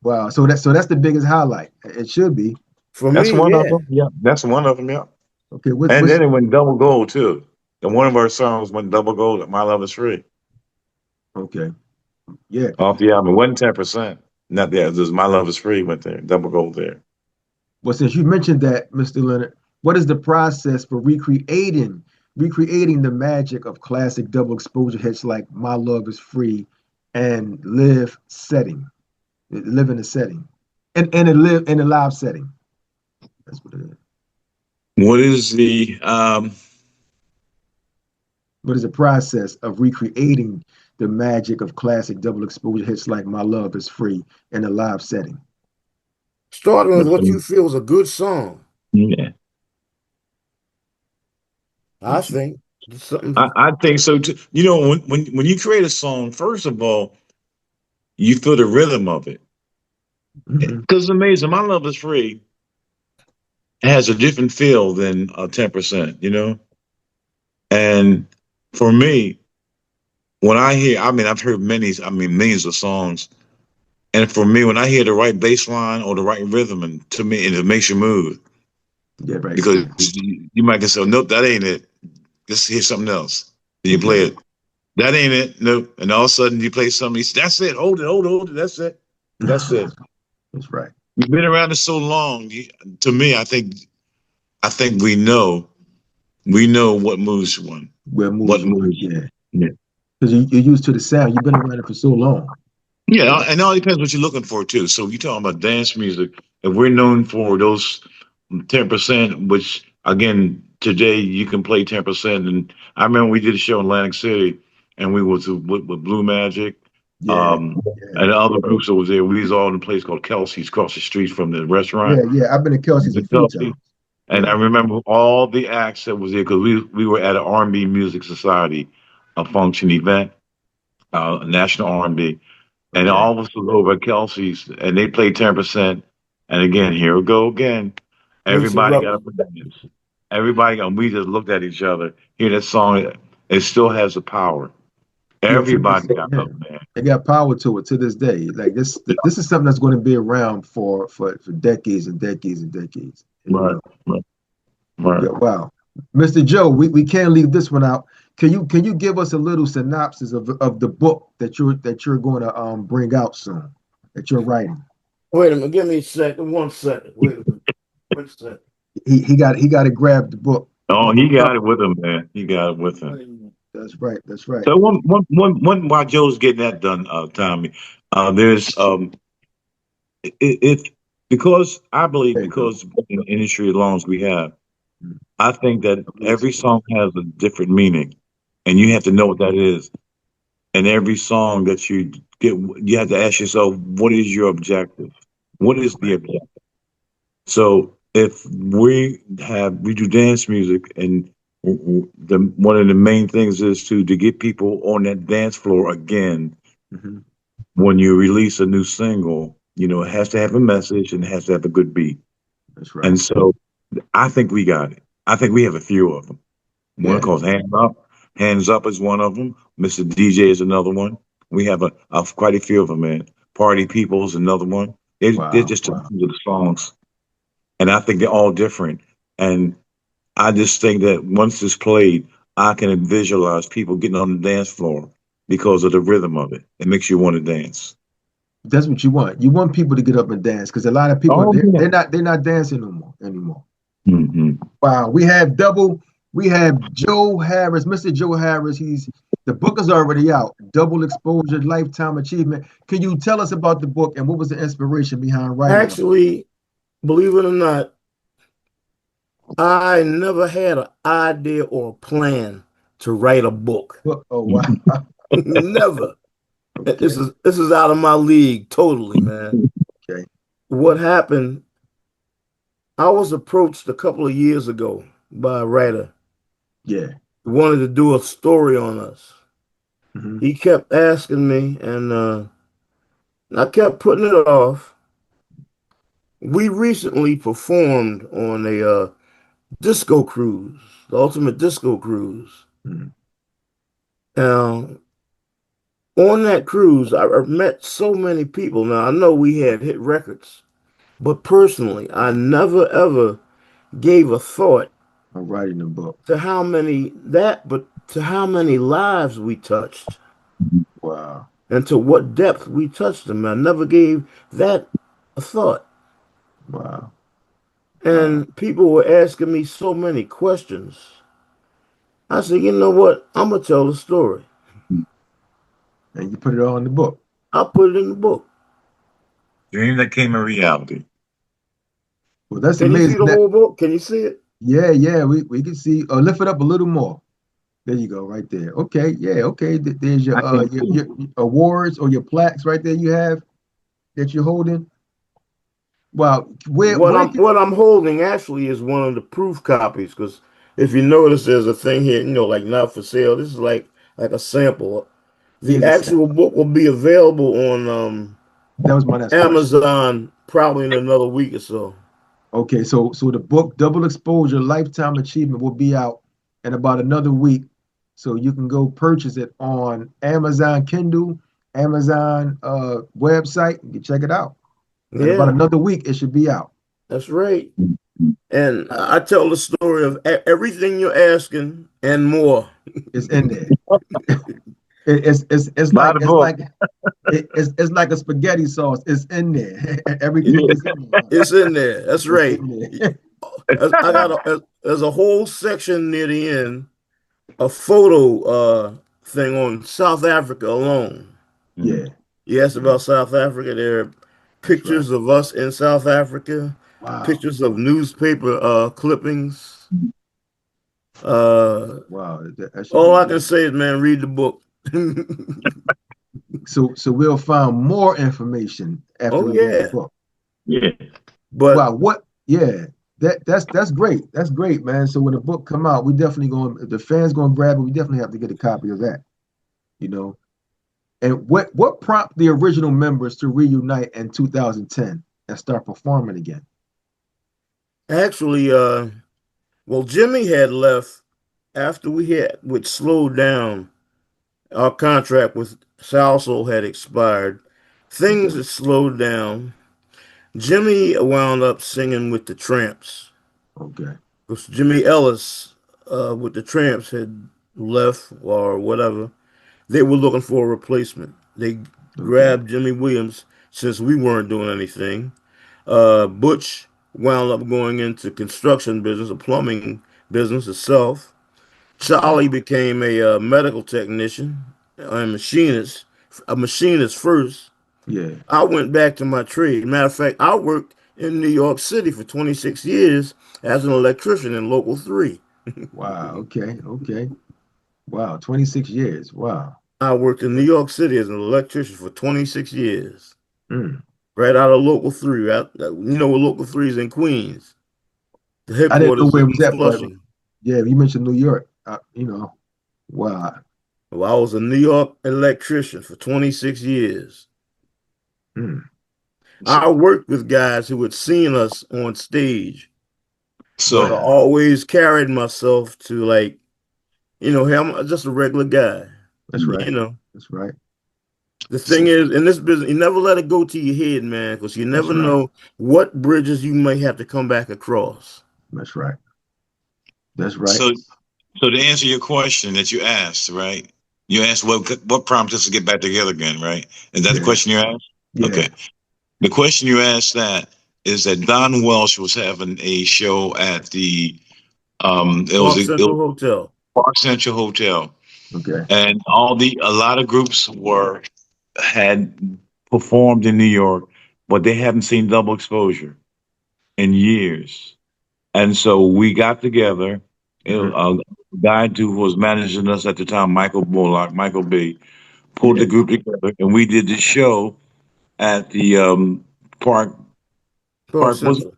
Wow. So that's the biggest highlight. It should be. For That's me, one of yeah. them. Yeah. That's one of them. Yeah. Okay. And then it went double gold too. And one of our songs went double gold at My Love Is Free. Okay. Yeah. Off the album. It wasn't 10%. Not that. It was My Love Is Free went there. Double gold there. Well, since you mentioned that, Mr. Leonard, what is the process for recreating the magic of classic double exposure hits like My Love Is Free and Live in a setting. And it live in a live setting. That's what it is. What is the What is the process of recreating the magic of classic double exposure hits like My Love Is Free in a live setting? Starting with what you feel is a good song. yeah. I think. I think so too. You know, when you create a song, first of all, you feel the rhythm of it. Mm-hmm. Because it's amazing. My Love Is Free has a different feel than 10%, you know? And for me, when I hear, I mean, I've heard millions of songs. And for me, when I hear the right bass line or the right rhythm, and to me, it makes you move. Yeah, right. Because you might say, nope, that ain't it. let's hear something else. Then you play it. That ain't it. Nope. And all of a sudden you play something. That's it. Hold it. Hold it. Hold it. That's it. That's it. That's right. We've been around it so long. To me, I think we know what moves one. What moves? Yeah. Because you're used to the sound. You've been around it for so long. Yeah, and it all depends what you're looking for too. So you're talking about dance music, and we're known for those 10%, which again today you can play 10%. And I remember we did a show in Atlantic City, and we was with Blue Magic, and other groups that was there. We was all in a place called Kelsey's across the street from the restaurant. Yeah. I've been to Kelsey's a few times. And I remember all the acts that was there because we were at an R&B Music Society, a function event, national R&B. And all of us was over at Kelsey's, and they played 10%. And again, here we go again. Everybody got up and dance. Everybody, and we just looked at each other. Hear that song? It still has the power. Everybody got up, man. It got power to it to this day. Like this is something that's going to be around for decades and decades and decades. Right. Yeah, wow, Mr. Joe, we can't leave this one out. Can you give us a little synopsis of the book that you're going to bring out soon, that you're writing? Wait a minute, give me a second. 1 second. Wait a minute. 1 second. He got to grab the book. Oh, he got it with him, man. He got it with him. That's right. That's right. So one while Joe's getting that done, Tommy, there's it because I believe because in the industry as long as we have, I think that every song has a different meaning, and you have to know what that is. And every song that you get, you have to ask yourself, what is your objective? What is the objective? So if we do dance music, and one of the main things is to get people on that dance floor again. Mm-hmm. When you release a new single, it has to have a message and it has to have a good beat. That's right. And so I think we got it. I think we have a few of them. One called Hands Up. Hands Up is one of them. Mr. DJ is another one. We have quite a few of them, man. Party People is another one. They're just the songs. And I think they're all different. And I just think that once it's played, I can visualize people getting on the dance floor because of the rhythm of it. It makes you want to dance. That's what you want. You want people to get up and dance because a lot of people they're not dancing anymore. Mm-hmm. Wow, we have Joe Harris, Mr. Joe Harris. The book is already out. Double Exposure, Lifetime Achievement. Can you tell us about the book and what was the inspiration behind writing it? Actually, believe it or not, I never had an idea or a plan to write a book. Oh wow. Never. Okay. This is out of my league totally, man. Okay. What happened, I was approached a couple of years ago by a writer. Yeah. Who wanted to do a story on us. Mm-hmm. He kept asking me, and I kept putting it off. We recently performed on a disco cruise, the ultimate disco cruise. Mm-hmm. Now, on that cruise, I met so many people. Now, I know we had hit records, but personally, I never, ever gave a thought I'm writing a book to how many lives we touched. Wow. And to what depth we touched them. I never gave that a thought. Wow. And people were asking me so many questions. I said, you know what? I'm going to tell the story. And you put it all in the book. I put it in the book. Dream that came a reality. Well, that's amazing. amazing. Can you see the whole book? Can you see it? Yeah. We can see. Lift it up a little more. There you go, right there. Okay, yeah, okay. There's your awards or your plaques right there. You have that you're holding. Wow, what I'm holding actually is one of the proof copies, because if you notice, there's a thing here, like not for sale. This is like a sample. The actual book will be available on that was my next Amazon probably in another week or so. Okay, so the book Double Exposure Lifetime Achievement will be out in about another week. So you can go purchase it on Amazon Kindle, Amazon website. You can check it out. In about another week, it should be out. That's right. And I tell the story of everything you're asking and more. It's in there. It's Buy like the book. it's like a spaghetti sauce. It's in there. Everything Yeah. is in there. It's in there. That's It's right. in there. There's a whole section near the end, a photo thing on South Africa alone. Mhm. Yeah, You asked yeah, about South Africa. There are that's right. pictures of us in South Africa, Wow, pictures of newspaper clippings. Uh, wow, that should be all I can good. say is, man, read the book. So we'll find more information after Oh we read the yeah, book. Yeah. but Wow, what? Yeah, that's great. That's great, man. So when the book come out, we definitely going. If the fans going to grab it, we definitely have to get a copy of that. You know. And what prompted the original members to reunite in 2010 and start performing again? actually, well, Jimmy had left after we had, which slowed down. Our contract with Sal-Soul had expired. Things Okay, had slowed down. Jimmy wound up singing with the Tramps. okay, Because Jimmy Ellis with the Tramps had left or whatever. They were looking for a replacement. They okay. grabbed Jimmy Williams since we weren't doing anything. Butch wound up going into construction business, a plumbing business itself. Charlie Wow. became a medical technician, a machinist first. Yeah. I went back to my trade. Matter of fact, I worked in New York City for 26 years as an electrician in Local 3. Wow. Okay. Okay. Wow. 26 years. Wow. I worked in New York City as an electrician for 26 years, Mm. right out of Local 3. You know what Local 3 is in Queens. The I didn't know headquarters where is it in was at, but Flushing. yeah, you mentioned New York. Wow. Well, I was a New York electrician for 26 years. Mm. So, I worked with guys who had seen us on stage, but I so, Yeah, always carried myself to like, hey, I'm just a regular guy. that's right. You know, That's right. the so, thing is, in this business, you never let it go to your head, man, because you That's never right. know what bridges you may have to come back across. That's right. That's right. so, so to answer your question that you asked, right? You asked what prompted us to get back together again, right? Is that the Yeah. question you asked? Yeah. Okay. The question you asked that is that Don Welsh was having a show at the Park it was Central Hotel. Park Central Hotel, Okay. and a lot of groups had performed in New York, but they hadn't seen Double Exposure in years. And so we got together. Hmm. A guy who was managing us at the time, Michael Bullock, Michael B, pulled Yeah. the group together, and we did this show at the Park Park Park was Central.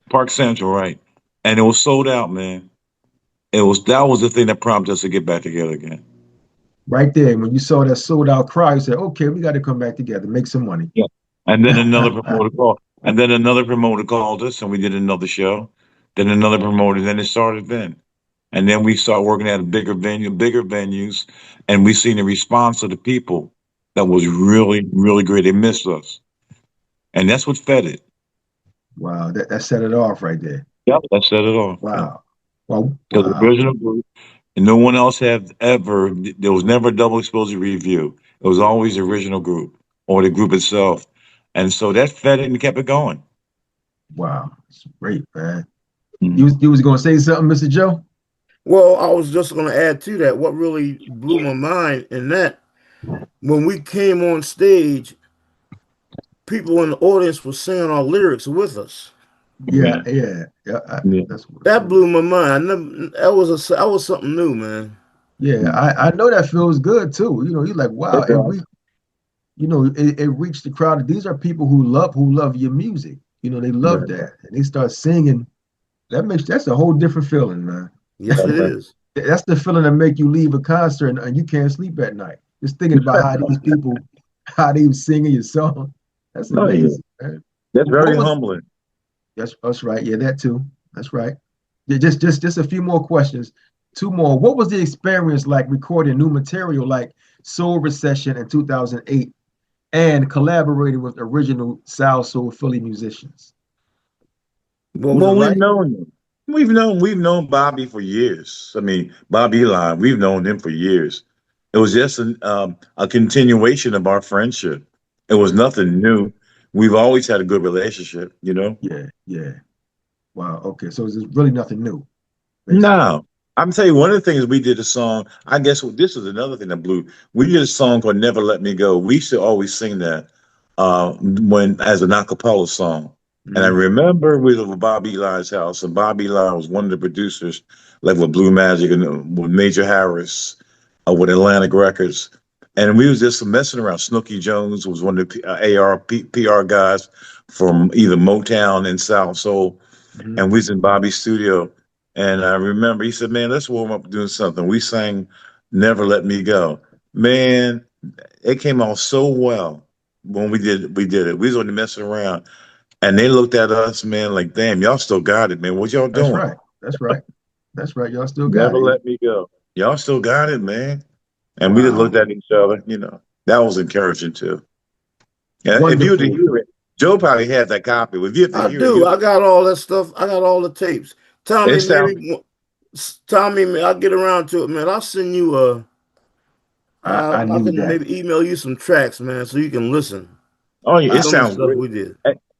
Park Central, right? And it was sold out, man. That was the thing that prompted us to get back together again. Right there. When you saw that sold out crowd, you said, okay, we got to come back together, make some money. Yeah. And then another promoter called, and then another promoter called us, and we did another show. Then another promoter, then it started then. And then we start working at a bigger venues, and we seen the response of the people that was really, really great. They missed us, and that's what fed it. Wow. That set it off right there. Yep, that set it off. Yeah, Wow. Wow. because the Wow. original group, and no one else had ever. There was never a double exposure review. It was always the original group or the group itself, and so that fed it and kept it going. Wow. It's great, man. Mm. You was gonna say something, Mr. Joe? Well, I was just going to add to that. What really blew my mind in that, when we came on stage, people in the audience were singing our lyrics with us. Yeah, Yeah, yeah, yeah. yeah. That's That blew my mind. That was something new, man. yeah. Mm. I know that feels good too. You're like, wow, It and does. we, it reached the crowd. These are people who love your music. They love Yeah. that, and they start singing. That's a whole different feeling, man. Yes, it is. That's the feeling that make you leave a concert and you can't sleep at night. Just thinking about how these people, how they were singing your song. That's Oh yeah, amazing, man. that's What very was humbling. that's right. Yeah, that too. That's right. Yeah, just a few more questions. Two more. What was the experience like recording new material like Soul Recession in 2008 and collaborating with original Sal Soul Philly musicians? What was it Well, like? we've known Bobby for years. I mean, Bobby Eli, we've known him for years. It was just a continuation of our friendship. It was nothing new. We've always had a good relationship. Yeah, yeah. Wow. Okay. So it's really nothing new, basically. No, I'm telling you, one of the things we did a song. I guess this is another thing that blew. We did a song called "Never Let Me Go." We used to always sing that when as an acapella song. And I Hmm. remember we were at Bobby Eli's house, and Bobby Eli was one of the producers, like with Blue Magic and with Major Harris, with Atlantic Records. And we was just messing around. Snooky Jones was one of the PR guys from either Motown and Sal-Soul, Hmm. and we was in Bobby's studio. And I remember he said, "Man, let's warm up doing something." We sang "Never Let Me Go." Man, it came out so well when we did it. We was only messing around. And they looked at us, man, like, "Damn, y'all still got it, man. What y'all That's doing?" right. That's right. That's right. Y'all still got Never it. let me go. Y'all still got it, man. And we just looked Wow. at each other. That was encouraging too. Yeah, if you were to Wonderful. hear it, Joe probably had that copy. If you have to I hear it, do. I got all that stuff. I got all the tapes. it Tommy, sounds. maybe Tommy, I'll get around to it, man. I'll send you I I need can that. maybe email you some tracks, man, so you can listen Oh, yeah, to it I, some of the sounds stuff great. we did.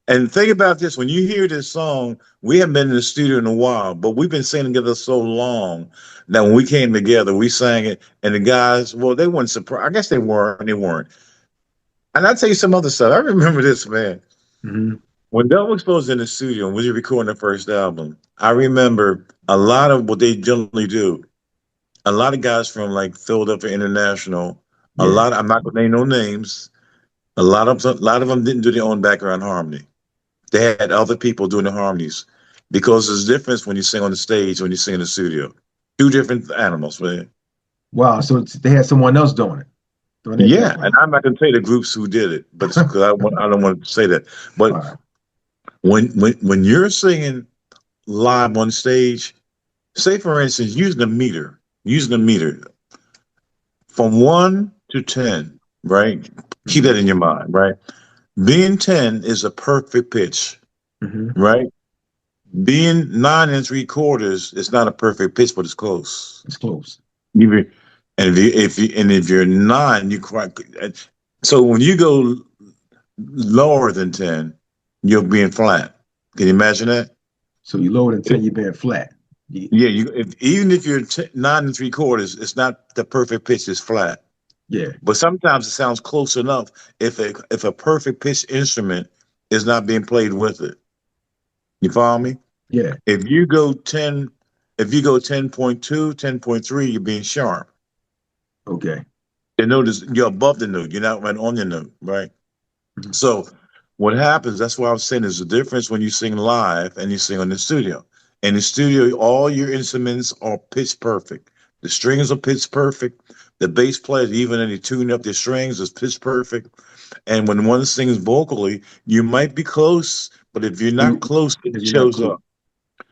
And think about this: when you hear this song, we haven't been in the studio in a while, but we've been singing together so long that when we came together, we sang it, and the guys, well, they weren't surprised. I guess they weren't. They weren't. And I'll tell you some other stuff. I remember this, man. mhm. When Double Exposed in the studio and we were recording the first album, I remember a lot of what they generally do. A lot of guys from like Philadelphia International, Yeah. I'm not gonna name no names. A lot of them didn't do their own background harmony. They had other people doing the harmonies because there's a difference when you sing on the stage when you sing in the studio. Two different animals, man. Wow. So they had someone else doing their Yeah, and background. I'm not gonna tell you the groups who did it, but because I don't want to say that. All But right. when you're singing live on stage, say for instance, using a meter from 1 to 10, right? Keep Hmm. that in your mind, right? Being 10 is a perfect pitch, Hmm. right? Being 9 and 3/4 is not a perfect pitch, but it's close. It's close. Even and if you're 9, you quite. So when you go lower than 10, you're being flat. Can you imagine that? So you lower than 10, you're being flat. Yeah, even if you're 9 and 3/4, it's not the perfect pitch. It's flat. Yeah. But sometimes it sounds close enough if a perfect pitch instrument is not being played with it. You follow me? Yeah. If you go 10, if you go 10.2, 10.3, you're being sharp. Okay. The note is you're above the note. You're not right on the note, right? Mhm. So what happens, that's why I was saying there's a difference when you sing live and you sing in the studio. In the studio, all your instruments are pitch perfect. The strings are pitch perfect. The bass players, even any tune up their strings, is pitch perfect. And when one sings vocally, you might be close, but if you're not You, close, it because you're not shows close. up.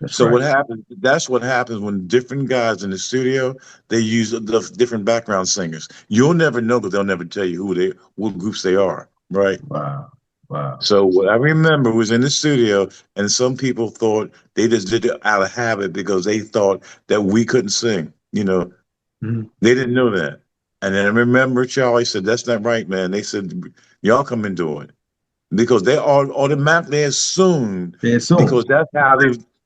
That's So right. what happens? That's what happens when different guys in the studio they use the different background singers. You'll never know because they'll never tell you what groups they are, right? Wow. Wow. So what I remember was in the studio, and some people thought they just did it out of habit because they thought that we couldn't sing. Mhm. They didn't know that. And then I remember Charlie said, "That's not right, man." They said, "Y'all come and do it," because they all automatically assumed They because assume.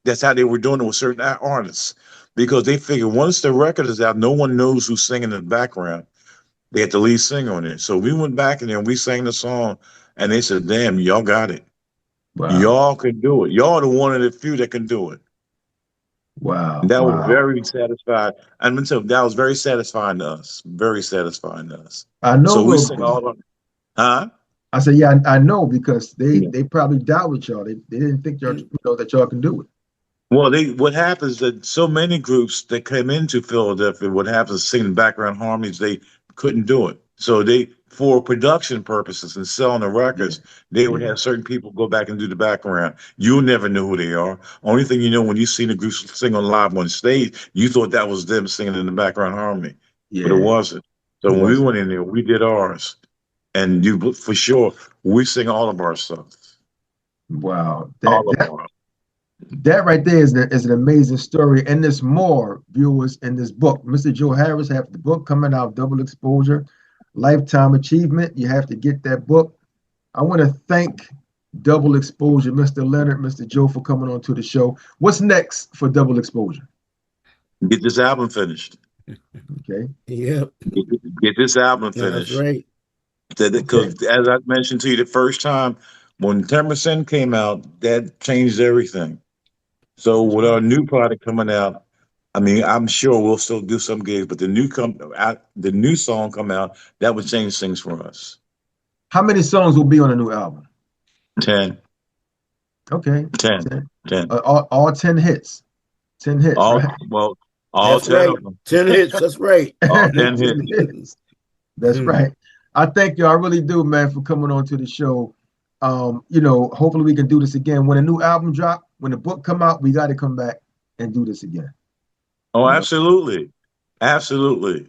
that's how they were doing it with certain artists because they figured once the record is out, no one knows who's singing in the background. They had the lead singer on it. So we went back in there and we sang the song, and they said, "Damn, y'all got it. Wow. Y'all can do it. Y'all are the one of the few that can do it." And Wow. that was Wow. very satisfied. I mean, so that was very satisfying to us. Very satisfying to us. I know So we real sing quick. all of, huh? I said, yeah, I know because they Yeah. they probably doubted y'all. They didn't think y'all, that y'all can do it. Well, what happens that so many groups that came into Philadelphia, what happens singing background harmonies, they couldn't do it. So for production purposes and selling the Yeah. records, they would Yeah. have certain people go back and do the background. You'll never know who they are. Only thing you know when you see the group sing on live on stage, you thought that was them singing in the background harmony, but it Yeah. wasn't. So It when we wasn't. went in there, we did ours, and you for sure we sing all of our stuff, Wow. all of ours. That right there is an amazing story, and there's more, viewers, in this book. Mr. Joe Harris have the book coming out, Double Exposure, Lifetime Achievement. You have to get that book. I want to thank Double Exposure, Mr. Leonard, Mr. Joe, for coming on to the show. What's next for Double Exposure? Get this album finished. Okay. Yep. Get this album That's finished. right. Because as I mentioned to you the first time, when 10% came out, that changed everything. So with our new product coming out, I mean, I'm sure we'll still do some gigs, but the new song come out, that would change things for us. How many songs will be on the new album? 10. Okay. 10. 10. All 10 hits. 10 hits, All, right? well, all That's 10 right. of them. 10 hits. That's right. All 10 10 hits. hits. That's right. I thank you. I really do, man, for coming on to the show. Hopefully we can do this again. When a new album drop, when the book come out, we got to come back and do this again. Oh, absolutely. Absolutely.